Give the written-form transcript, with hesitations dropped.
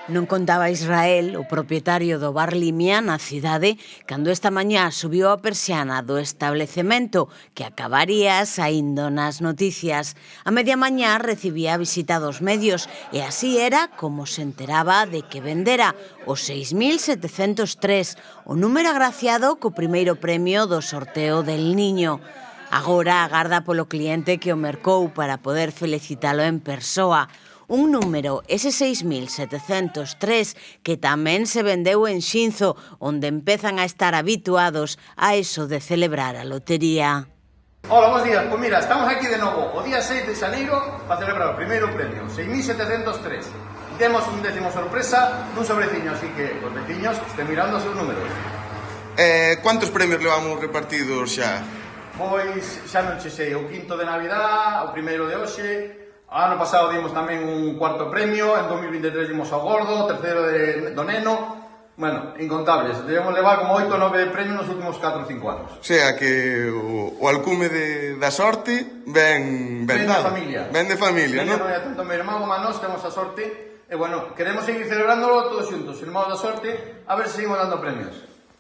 Non contaba Israel, o propietario do bar Limia na cidade, cando esta mañá subiu a persiana do establecemento que acabaría saindo nas noticias. A media mañá recibía a visita dos medios e así era como se enteraba de que vendera os 6.703, o número agraciado co primeiro premio do sorteo del Niño. Agora agarda polo cliente que o mercou para poder felicitalo en persoa. Un número, ese 6.703, que tamén se vendeu en Xinzo, onde empezan a estar habituados a eso de celebrar a lotería. Hola, bons días. Pois mira, estamos aquí de novo o día 6 de xaneiro para celebrar o primeiro premio, 6.703. Demos un décimo sorpresa nun sobreciño, así que os veciños estén mirando os seus números. Quantos premios levamos repartidos xa? Pois xa non che sei, o quinto de Navidad, o primeiro de hoxe. Ano pasado dimos tamén un cuarto premio, en 2023 dimos ao gordo, o terceiro do neno. Bueno, incontables. Debemos levar como 8 ou 9 premios nos últimos 4 ou 5 anos. O sea que o alcume da sorte ben de dado. Familia. Ben de familia, non? Tanto meu irmán como a nós temos a sorte. E bueno, queremos seguir celebrándolo todos xuntos, irmãos da sorte, a ver se seguimos dando premios.